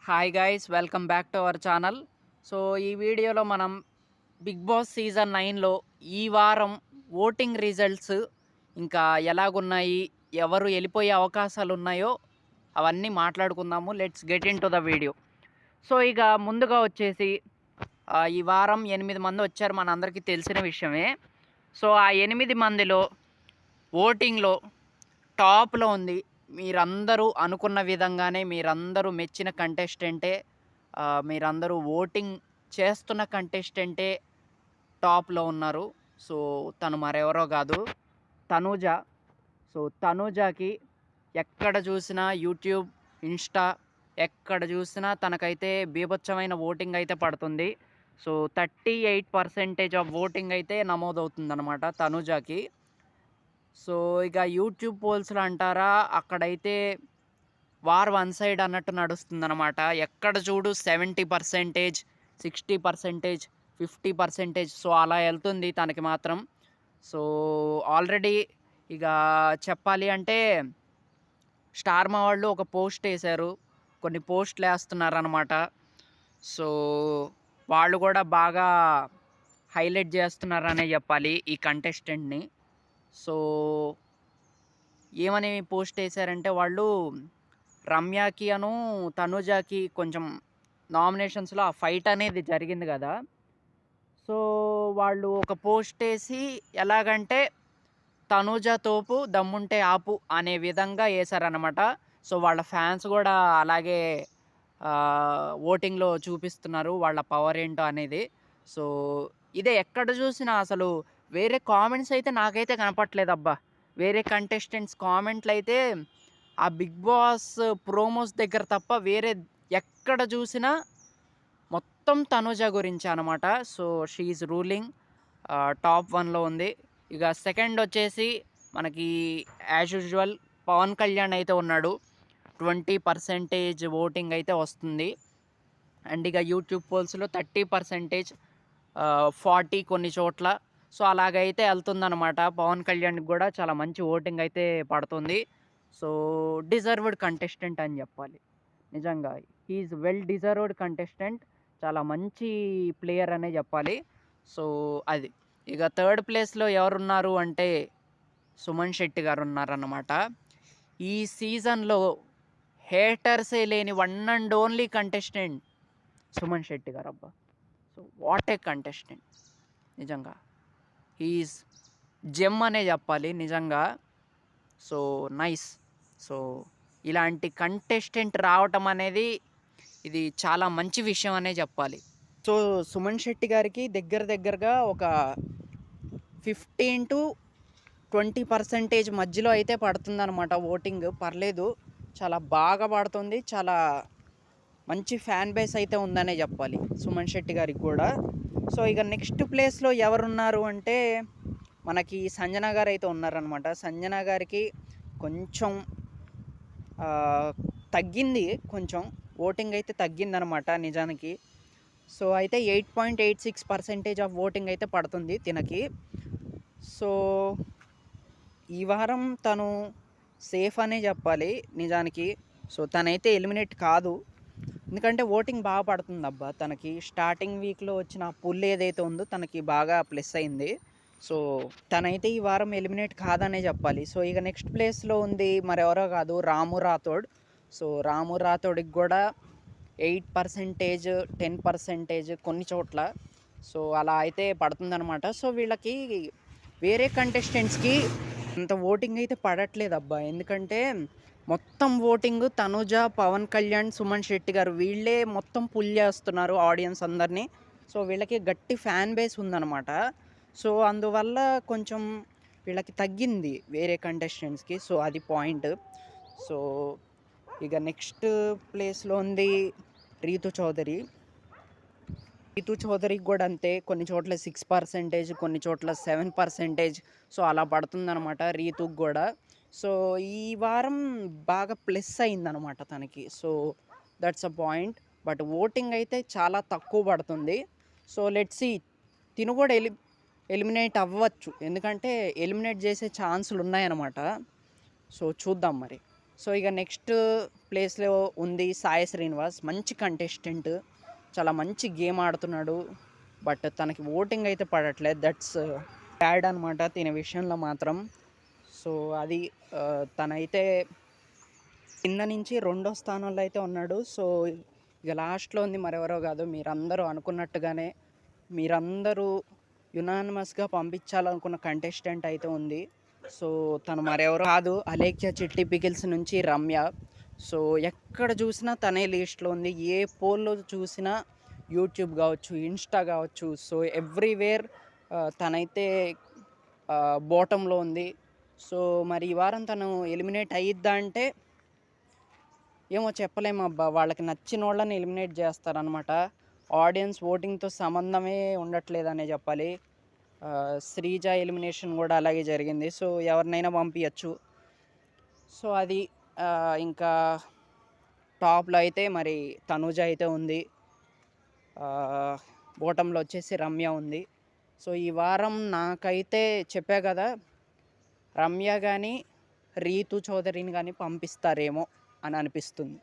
Hi guys, welcome back to our channel. So ఈ వీడియోలో మనం బిగ్ బాస్ సీజన్ 9లో ఈ వారం ఓటింగ్ రిజల్ట్స్ ఇంకా ఎలాగున్నాయి, ఎవరు వెళ్ళిపోయే అవకాశాలు ఉన్నాయో అవన్నీ మాట్లాడుకుందాము. Let's get in to the video. So ఇక ముందుగా వచ్చేసి ఈ వారం 8 మంది వచ్చారు, మనందరికీ తెలిసిన విషయమే. సో ఆ 8 మందిలో ఓటింగ్లో టాప్లో ఉంది. మీరందరూ అనుకున్న విధంగానే, మీరందరూ మెచ్చిన కంటెస్టెంటే, మీరందరూ ఓటింగ్ చేస్తున్న కంటెస్టెంటే టాప్లో ఉన్నారు. సో తను మరెవరో కాదు, తనూజ. సో తనూజకి ఎక్కడ చూసినా యూట్యూబ్, ఇన్స్టా ఎక్కడ చూసినా తనకైతే బీభత్సమైన ఓటింగ్ అయితే పడుతుంది. సో 38% ఆఫ్ ఓటింగ్ అయితే నమోదవుతుందన్నమాట తనూజకి. సో ఇక యూట్యూబ్ పోల్స్లో అంటారా, అక్కడైతే వార్ వన్ సైడ్ అన్నట్టు నడుస్తుందన్నమాట. ఎక్కడ చూడు 70%, 60%, 50%. సో అలా వెళ్తుంది తనకి మాత్రం. సో ఆల్రెడీ ఇక చెప్పాలి అంటే స్టార్ మా వాళ్ళు ఒక పోస్ట్ వేశారు, కొన్ని పోస్టులు వేస్తున్నారనమాట. సో వాళ్ళు కూడా బాగా హైలైట్ చేస్తున్నారనే చెప్పాలి ఈ కంటెస్టెంట్ని. సో ఏమని పోస్ట్ వేశారంటే, వాళ్ళు రమ్యకి తనూజకి కొంచెం నామినేషన్స్లో ఆ ఫైట్ అనేది జరిగింది కదా. సో వాళ్ళు ఒక పోస్ట్ వేసి ఎలాగంటే తనూజ తోపు దమ్ముంటే ఆపు అనే విధంగా వేశారనమాట. సో వాళ్ళ ఫ్యాన్స్ కూడా అలాగే ఓటింగ్లో చూపిస్తున్నారు వాళ్ళ పవర్ ఏంటో అనేది. సో ఇదే ఎక్కడ చూసినా అసలు వేరే కామెంట్స్ అయితే నాకైతే కనపట్లేదు అబ్బా. వేరే కంటెస్టెంట్స్ కామెంట్లు అయితే ఆ బిగ్ బాస్ ప్రోమోస్ దగ్గర తప్ప వేరే ఎక్కడ చూసినా మొత్తం తనూజ గురించి అనమాట. So she is ruling, top 1లో ఉంది. ఇక సెకండ్ వచ్చేసి మనకి యాజ్ యూజువల్ పవన్ కళ్యాణ్ అయితే ఉన్నాడు. 20% ఓటింగ్ అయితే వస్తుంది. అండ్ ఇక యూట్యూబ్ పోల్స్లో 30%, 40 కొన్ని చోట్ల. సో అలాగైతే వెళ్తుందనమాట. పవన్ కళ్యాణ్కి కూడా చాలా మంచి ఓటింగ్ అయితే పడుతుంది. సో డిజర్వ్డ్ కంటెస్టెంట్ అని చెప్పాలి. నిజంగా హీఈస్ వెల్ డిజర్వ్డ్ కంటెస్టెంట్, చాలా మంచి ప్లేయర్ అనే చెప్పాలి. సో అది ఇక థర్డ్ ప్లేస్లో ఎవరున్నారు అంటే సుమన్ శెట్టి గారు ఉన్నారన్నమాట. ఈ సీజన్లో హేటర్సే లేని one and only contestant Suman Shetty గారు అబ్బా. సో వాట్ ఏ కంటెస్టెంట్, నిజంగా హీఈస్ జెమ్ అనే చెప్పాలి నిజంగా. So nice. సో ఇలాంటి కంటెస్టెంట్ రావటం అనేది ఇది చాలా మంచి విషయం అనే చెప్పాలి. సో సుమన్ శెట్టి గారికి దగ్గరగా ఒక 15 to 20% మధ్యలో అయితే పడుతుందన్నమాట ఓటింగ్. పర్లేదు, చాలా బాగా పడుతుంది. చాలా మంచి ఫ్యాన్ బేస్ అయితే ఉందనే చెప్పాలి సుమన్ శెట్టి గారికి కూడా. సో ఇక నెక్స్ట్ ప్లేస్లో ఎవరున్నారు అంటే మనకి సంజన గారు అయితే ఉన్నారనమాట. సంజన గారికి కొంచెం తగ్గింది, కొంచెం ఓటింగ్ అయితే తగ్గిందనమాట నిజానికి. సో అయితే 8.86% ఆఫ్ ఓటింగ్ అయితే పడుతుంది తినకి. సో ఈ వారం తను సేఫ్ అనే చెప్పాలి నిజానికి. సో తనైతే ఎలిమినేట్ కాదు, ఎందుకంటే ఓటింగ్ బాగా పడుతుంది అబ్బా తనకి. స్టార్టింగ్ వీక్లో వచ్చిన పుల్ ఏదైతే ఉందో తనకి బాగా ప్లస్ అయింది. సో తనైతే ఈ వారం ఎలిమినేట్ కాదనే చెప్పాలి. సో ఇక నెక్స్ట్ ప్లేస్లో ఉంది మరెవరో కాదు, రాము రాథోడ్. సో రాము రాథోడ్కి కూడా 8%, 10% కొన్ని చోట్ల. సో అలా అయితే పడుతుందన్నమాట. సో వీళ్ళకి వేరే కంటెస్టెంట్స్కి అంత ఓటింగ్ అయితే పడట్లేదు అబ్బా, ఎందుకంటే మొత్తం ఓటింగ్ తనూజ, పవన్ కళ్యాణ్, సుమన్ శెట్టి గారు వీళ్ళే మొత్తం పుల్ చేస్తున్నారు ఆడియన్స్ అందరినీ. సో వీళ్ళకి గట్టి ఫ్యాన్ బేస్ ఉందన్నమాట. సో అందువల్ల కొంచెం వీళ్ళకి తగ్గింది వేరే కంటెస్టెంట్స్కి. సో అది పాయింట్. సో ఇక నెక్స్ట్ ప్లేస్లో ఉంది రీతు చౌదరి. రీతు చౌదరికి కూడా అంతే, కొన్ని చోట్ల 6%, కొన్ని చోట్ల 7%. సో అలా పడుతుందన్నమాట రీతుకి కూడా. సో ఈ వారం బాగా ప్లస్ అయిందనమాట తనకి. So that's a point. But voting అయితే చాలా తక్కువ పడుతుంది. సో లెట్స్ సీ, తిను కూడా ఎలిమినేట్ అవ్వచ్చు, ఎందుకంటే ఎలిమినేట్ చేసే ఛాన్సులు ఉన్నాయన్నమాట. సో చూద్దాం మరి. సో ఇక నెక్స్ట్ ప్లేస్లో ఉంది సాయి శ్రీనివాస్. మంచి కంటెస్టెంట్, చాలా మంచి గేమ్ ఆడుతున్నాడు. బట్ తనకి ఓటింగ్ అయితే పడట్లేదు. దట్స్ బ్యాడ్ అనమాట తినే విషయంలో మాత్రం. సో అది తనైతే కింద నుంచి రెండో స్థానంలో అయితే ఉన్నాడు. సో ఇక లాస్ట్లో ఉంది మరెవరో కాదు, మీరందరూ అనుకున్నట్టుగానే మీరందరూ యునానిమస్గా పంపించాలనుకున్న కంటెస్టెంట్ అయితే ఉంది. సో తను మరెవరో కాదు, అలేఖ్య చిట్టి పికిల్స్ నుంచి రమ్య. సో ఎక్కడ చూసినా తనే లిస్ట్లో ఉంది. ఏ పోల్లో చూసినా, యూట్యూబ్ కావచ్చు, ఇన్స్టా కావచ్చు, సో ఎవ్రీవేర్ తనైతే బాటంలో ఉంది. సో మరి ఈ వారం తను ఎలిమినేట్ అయ్యిద్దా అంటే ఏమో చెప్పలేము అబ్బా. వాళ్ళకి నచ్చిన వాళ్ళని ఎలిమినేట్ చేస్తారనమాట. ఆడియన్స్ ఓటింగ్తో సంబంధమే ఉండట్లేదనే చెప్పాలి. శ్రీజ ఎలిమినేషన్ కూడా అలాగే జరిగింది. సో ఎవరినైనా పంపించచ్చు. సో అది ఇంకా టాప్లో అయితే మరి తనుజ అయితే ఉంది, బాటంలో వచ్చేసి రమ్య ఉంది. సో ఈ వారం నాకైతే చెప్పా కదా, రమ్య కానీ రీతు చౌదరిని కానీ పంపిస్తారేమో అని అనిపిస్తుంది.